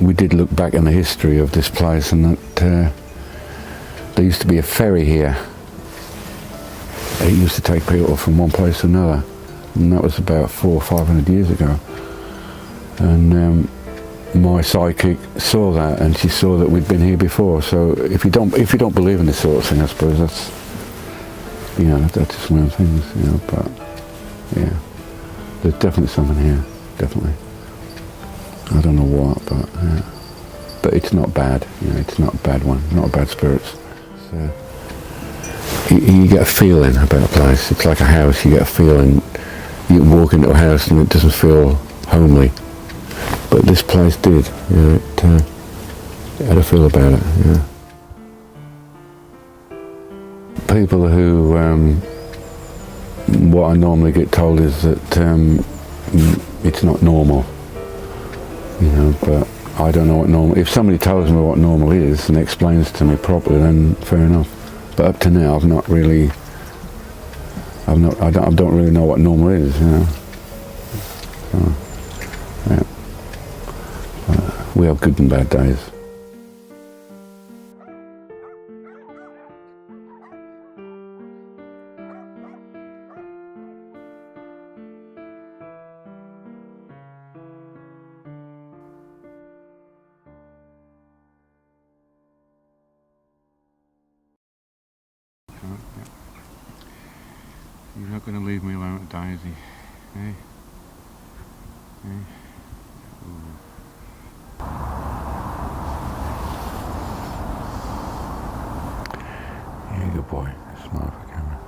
we did look back in the history of this place, and that there used to be a ferry here. It used to take people from one place to another, and that was about 400 or 500 years ago. And my psychic saw that, and she saw that we'd been here before. So if you don't believe in this sort of thing, I suppose that's, you know, that's just one of the things, you know. But yeah, there's definitely something here, definitely. I don't know what, but yeah. But it's not bad, you know. It's not a bad one, not a bad spirits. So you get a feeling about a place. It's like a house. You get a feeling. You walk into a house and it doesn't feel homely. But this place did, you know, it had a feel about it, yeah. People who, what I normally get told is that it's not normal, you know, but I don't know what normal, if somebody tells me what normal is and explains to me properly, then fair enough. But up to now, I don't really know what normal is, you know. So, yeah. We have good and bad days. You're not going to leave me alone with Daisy, eh? Eh? Ooh. Yeah, good boy. Smile for camera.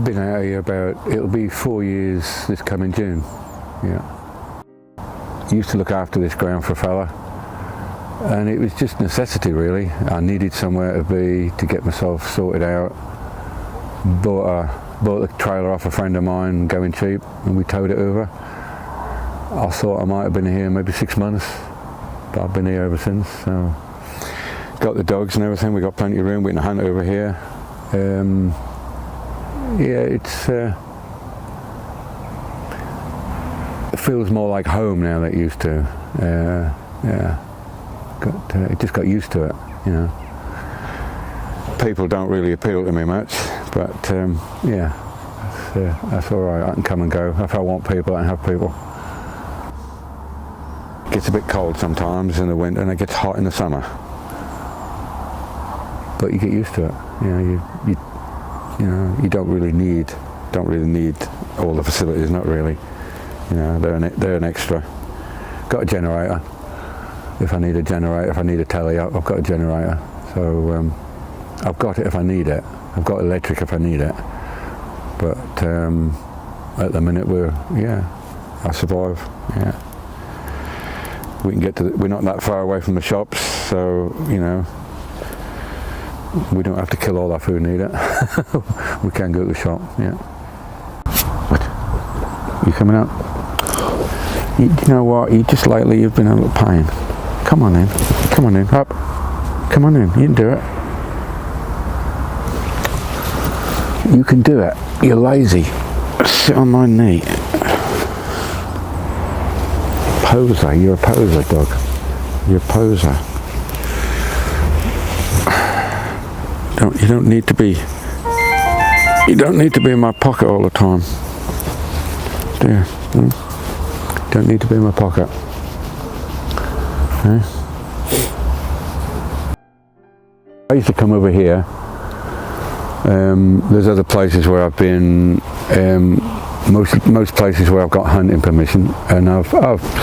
Been out here about, it'll be 4 years this coming June. Yeah. Used to look after this ground for a fella, and it was just necessity really. I needed somewhere to be, to get myself sorted out. Bought the trailer off a friend of mine, going cheap, and we towed it over. I thought I might have been here maybe 6 months, but I've been here ever since. So got the dogs and everything. We got plenty of room. We can hunt over here. Yeah, it feels more like home now than it used to. Yeah, it just got used to it, you know. People don't really appeal to me much, but yeah, that's all right. I can come and go. If I want people, I can have people. It gets a bit cold sometimes in the winter, and it gets hot in the summer. But you get used to it. You know, you don't really need all the facilities. Not really. You know, they're an extra. Got a generator. If I need a generator, if I need a telly, I've got a generator. So I've got it if I need it. I've got electric if I need it. But at the minute I survive. Yeah. We can we're not that far away from the shops, so you know, we don't have to kill all our food and eat it. We can go to the shop. Yeah. What? You coming out? You know what? Just lately you've been in a little pain. Come on in. Come on in. Up. Come on in. You can do it. You can do it. You're lazy. Sit on my knee. Poser. You're a poser, dog. You're a poser. You don't need to be. You don't need to be in my pocket all the time. Do you? Don't need to be in my pocket. Okay. I used to come over here. There's other places where I've been. Most places where I've got hunting permission, and I've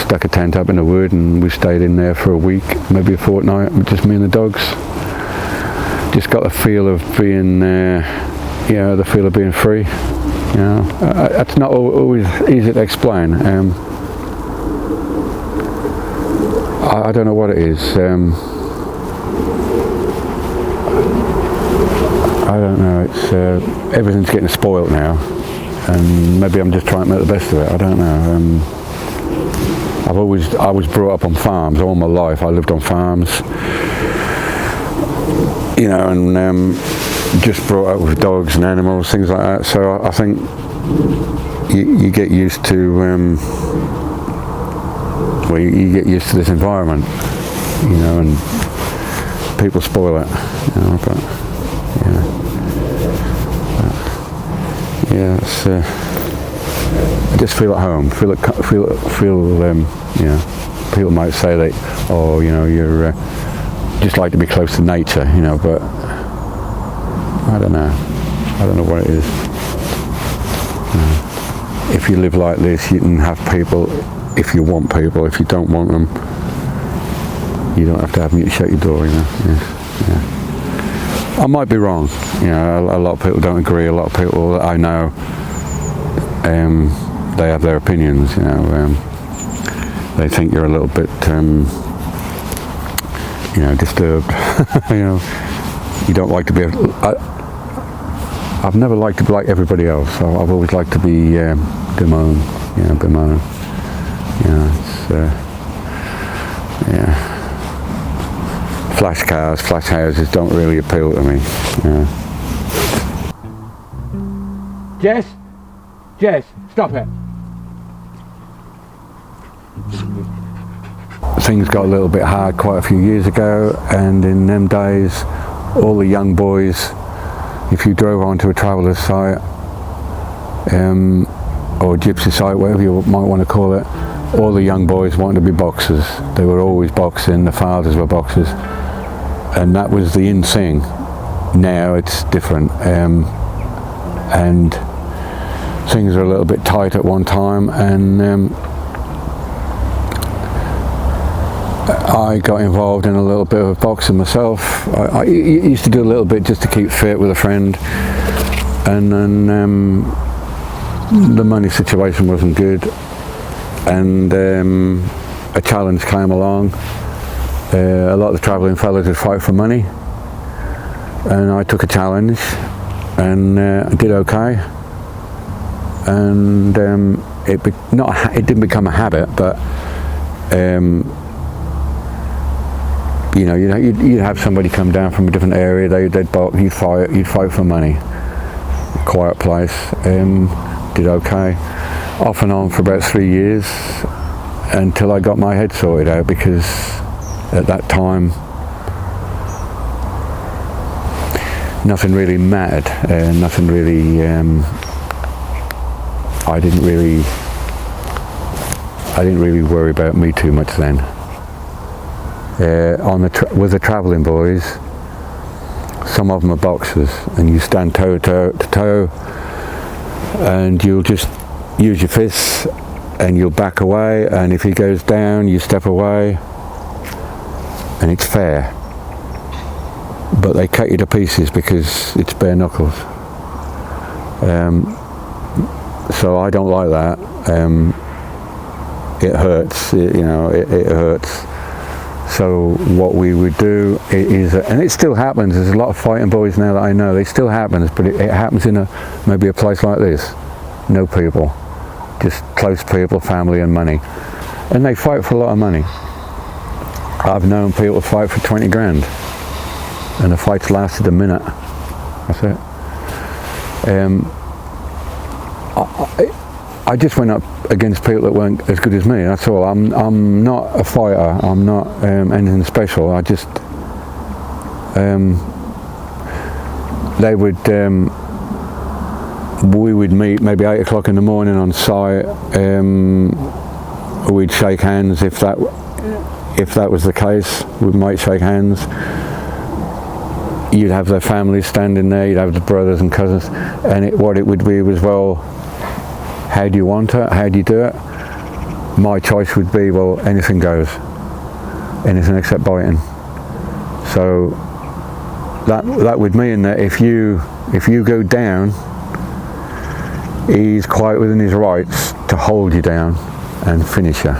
stuck a tent up in the wood, and we stayed in there for a week, maybe a fortnight, just me and the dogs. Just got the feel of being, you know, the feel of being free. You know, it's not always easy to explain. I don't know what it is. I don't know. It's everything's getting spoilt now, and maybe I'm just trying to make the best of it. I don't know. I was brought up on farms all my life. I lived on farms. You know, and just brought up with dogs and animals, things like that. So I think you get used to you get used to this environment, and people spoil it, but it's, I just feel at home. Feel people might say that, oh, you're just like to be close to nature, but I don't know what it is. If you live like this, you can have people if you want people. If you don't want them, you don't have to have them. You shut your door, I might be wrong. A lot of people don't agree. A lot of people that I know, they have their opinions. They think you're a little bit, disturbed. You don't like to be. I've never liked to be like everybody else. I've always liked to be bemoan. Bemoan. Flash cars, flash houses don't really appeal to me. Jess, stop it. Things got a little bit hard quite a few years ago, and in them days, all the young boys, if you drove onto a traveller's site, or a gypsy site, whatever you might want to call it, all the young boys wanted to be boxers. They were always boxing, the fathers were boxers, and that was the in thing. Now it's different, and things are a little bit tight at one time, and I got involved in a little bit of boxing myself. I used to do a little bit just to keep fit with a friend, and then the money situation wasn't good, and a challenge came along. A lot of the travelling fellas would fight for money, and I took a challenge, and I did okay, and it didn't become a habit, but you'd have somebody come down from a different area, they'd box, you'd fight for money. Quiet place, did okay, off and on for about 3 years, until I got my head sorted out, because at that time nothing really mattered, nothing really, I didn't really worry about me too much then. With the travelling boys, some of them are boxers, and you stand toe to toe, and you'll just use your fists, and you'll back away, and if he goes down, you step away, and it's fair. But they cut you to pieces because it's bare knuckles. So I don't like that. It hurts. It hurts. So what we would do is, and it still happens, there's a lot of fighting boys now that I know, it still happens, but it happens in maybe a place like this. No people, just close people, family and money. And they fight for a lot of money. I've known people fight for 20 grand, and the fights lasted a minute. That's it. I just went up against people that weren't as good as me, that's all. I'm not a fighter, I'm not anything special. I just, we would meet maybe 8 o'clock in the morning on site, we'd shake hands if that was the case, we might shake hands. You'd have their families standing there, you'd have the brothers and cousins, and what it would be was, well, how do you want it? How do you do it? My choice would be, well, anything goes. Anything except biting. So that would mean that if you go down, he's quite within his rights to hold you down and finish you.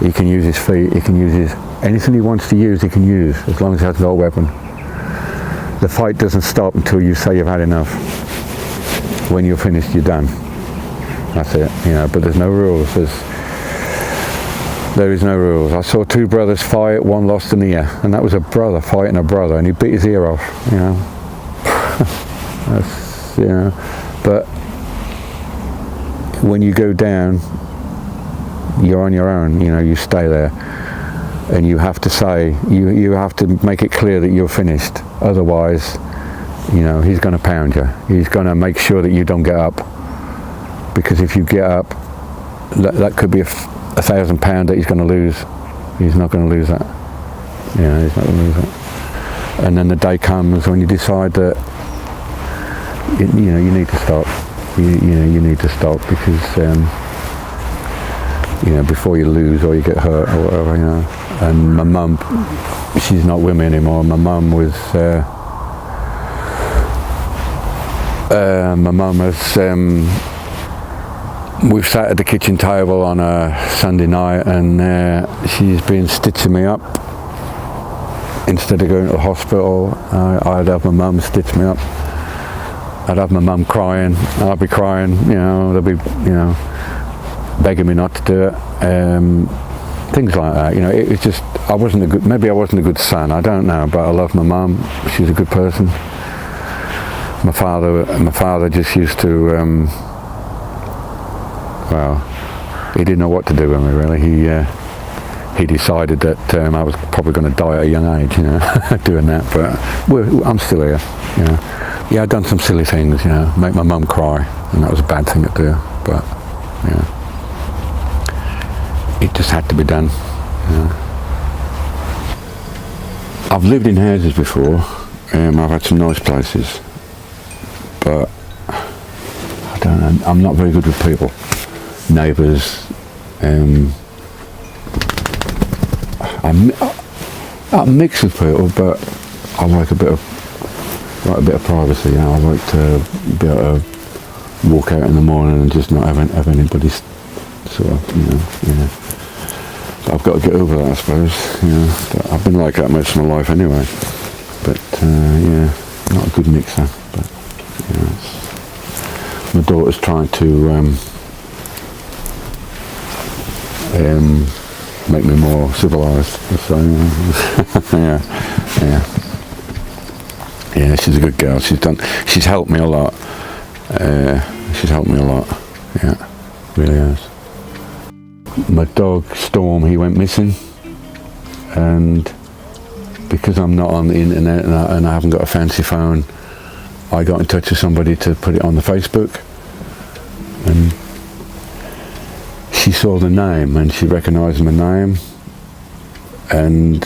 He can use his feet, he can use anything he wants to use, he can use, as long as he has got a weapon. The fight doesn't stop until you say you've had enough. When you're finished, you're done. That's it, but there's no rules. There is no rules. I saw 2 brothers fight, one lost an ear, and that was a brother fighting a brother, and he bit his ear off, That's, but when you go down, you're on your own. You know, you stay there, and you have to say, you have to make it clear that you're finished. Otherwise, you know, he's going to pound you. He's going to make sure that you don't get up, because if you get up, that could be £1,000 that he's going to lose. He's not going to lose that. Yeah, he's not going to lose that. And then the day comes when you decide that you know you need to stop. You need to stop, because you know, before you lose or you get hurt or whatever, you know. And my mum, she's not with me anymore. My mum was. My mum has. We've sat at the kitchen table on a Sunday night, and she's been stitching me up. Instead of going to the hospital, I'd have my mum stitch me up. I'd have my mum crying. I'd be crying. You know, they'd be, you know, begging me not to do it. Things like that. You know, it was just, maybe I wasn't a good son. I don't know, but I love my mum. She's a good person. My father just used to. Well, he didn't know what to do with me, really. He decided that I was probably going to die at a young age, you know, doing that. But I'm still here, you know. Yeah, I've done some silly things, you know, make my mum cry, and that was a bad thing to do. But, yeah, it just had to be done, you know. I've lived in houses before. I've had some nice places, but I don't know. I'm not very good with people. Neighbours, I mix with people, but I like a bit of privacy. You know, I like to be able to walk out in the morning and just not have anybody sort of, you know. Yeah. But I've got to get over that, I suppose. You know, but I've been like that most of my life anyway. But yeah, not a good mixer. But you know, my daughter's trying to. Make me more civilised. So, yeah, she's a good girl. She's helped me a lot. Yeah, really has. My dog Storm, he went missing, and because I'm not on the internet and I haven't got a fancy phone, I got in touch with somebody to put it on the Facebook, and she saw the name and she recognised my name, and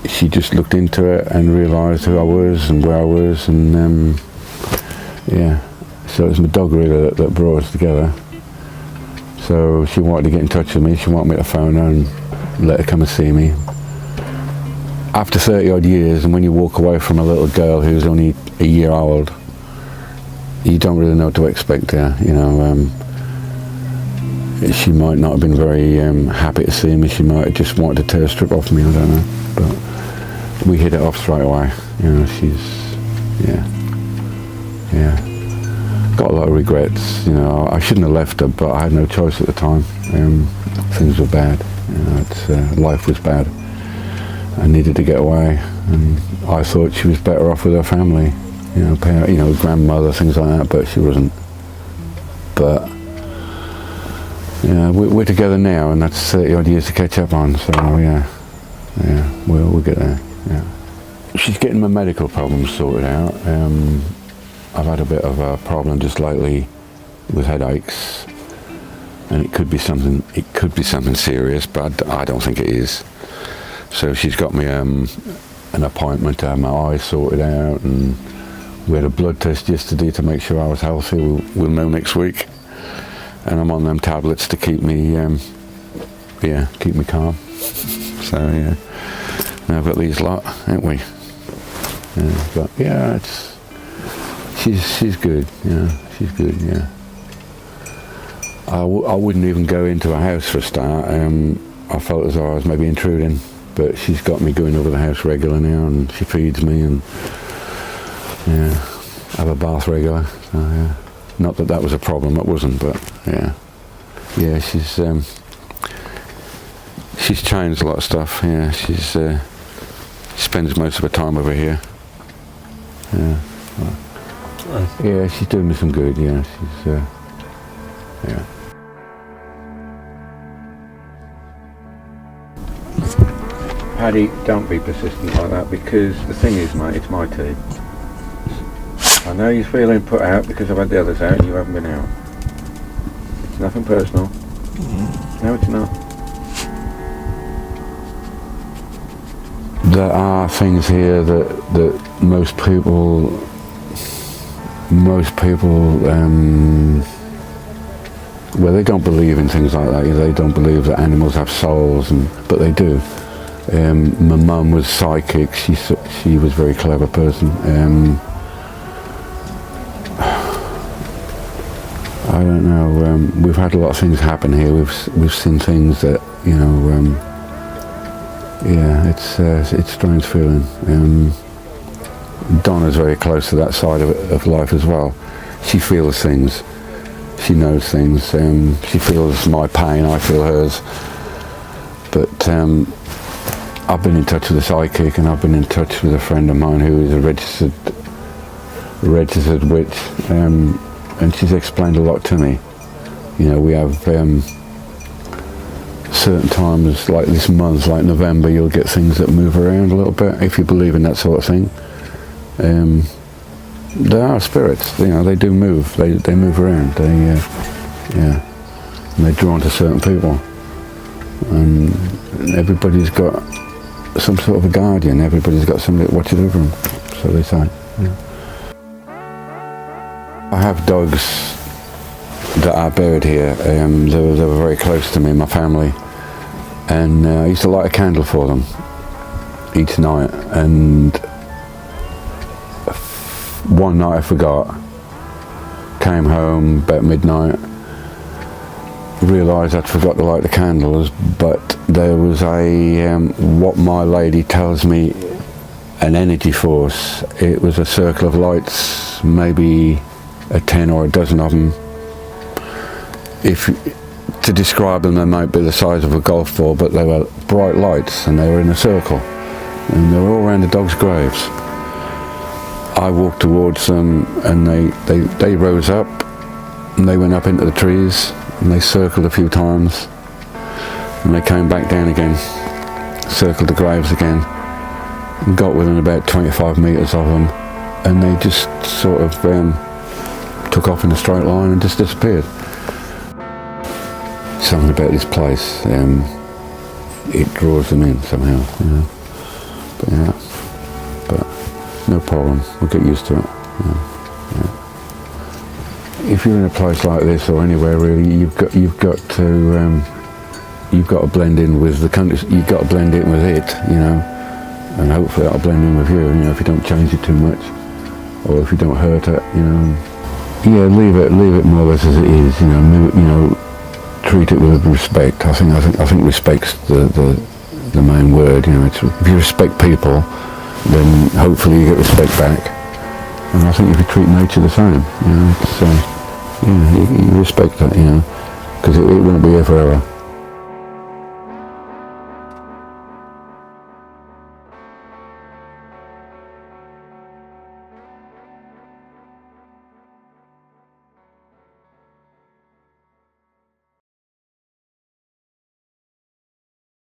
she just looked into it and realised who I was and where I was, and yeah, so it was my dog really that brought us together. So she wanted to get in touch with me. She wanted me to phone her and let her come and see me. After 30 odd years, and when you walk away from a little girl who's only a year old, you don't really know what to expect there, you know. She might not have been very happy to see me. She might have just wanted to tear a strip off me, I don't know. But we hit it off straight away. You know, she's, yeah. Got a lot of regrets, you know. I shouldn't have left her, but I had no choice at the time. Things were bad, you know, life was bad. I needed to get away, and I thought she was better off with her family, you know, grandmother, things like that, but she wasn't. But yeah, we're together now, and that's 30 odd years to catch up on. So yeah, we'll get there. Yeah, she's getting my medical problems sorted out. I've had a bit of a problem just lately with headaches, and it could be something serious, but I don't think it is. So she's got me an appointment to have my eyes sorted out, and we had a blood test yesterday to make sure I was healthy. We'll know next week. And I'm on them tablets to keep me calm. So yeah, and I've got these lot, haven't we? Yeah, but yeah, she's good. Yeah, she's good. Yeah. I wouldn't even go into a house for a start. I felt as though I was maybe intruding, but she's got me going over the house regular now, and she feeds me, and yeah, have a bath regular. So yeah. Not that that was a problem, it wasn't, but yeah, she's changed a lot of stuff. Yeah, she spends most of her time over here. Yeah, nice. Yeah, she's doing me some good. Yeah, Yeah. Paddy, don't be persistent like that, because the thing is, mate, it's my tea. I know you're feeling put out because I've had the others out and you haven't been out. It's nothing personal. No, it's not. There are things here that most people, well, they don't believe in things like that. They don't believe that animals have souls, but they do. My mum was psychic. She was a very clever person. I don't know. We've had a lot of things happen here. We've seen things that, you know. Yeah, it's a strange feeling. Donna's very close to that side of life as well. She feels things. She knows things. She feels my pain. I feel hers. But I've been in touch with a psychic, and I've been in touch with a friend of mine who is a registered witch. And she's explained a lot to me. You know, we have certain times, like this month, like November, you'll get things that move around a little bit, if you believe in that sort of thing. There are spirits, you know, they do move, they move around, yeah, and they're drawn to certain people. And everybody's got some sort of a guardian, everybody's got somebody that watches over them, so they say. Yeah. I have dogs that are buried here. They were very close to me, my family, and I used to light a candle for them each night. And one night I forgot, came home about midnight, realised I'd forgot to light the candles, but there was what my lady tells me, an energy force. It was a circle of lights, maybe a 10 or a dozen of them. If to describe them, they might be the size of a golf ball, but they were bright lights, and they were in a circle, and they were all around the dogs' graves. I walked towards them, and they rose up, and they went up into the trees, and they circled a few times, and they came back down again, circled the graves again, and got within about 25 metres of them, and they just sort of took off in a straight line and just disappeared. Something about this place, it draws them in somehow, you know. But no problem, we'll get used to it. Yeah. If you're in a place like this or anywhere really, you've got to blend in with the country. You've got to blend in with it, you know, and hopefully that'll blend in with you. You know, if you don't change it too much, or if you don't hurt it, you know. Yeah, leave it more or less as it is. You know, treat it with respect. I think respect's the main word. You know, if you respect people, then hopefully you get respect back. And I think if you treat nature the same, you know, it's you respect that, you know, because it won't be here forever.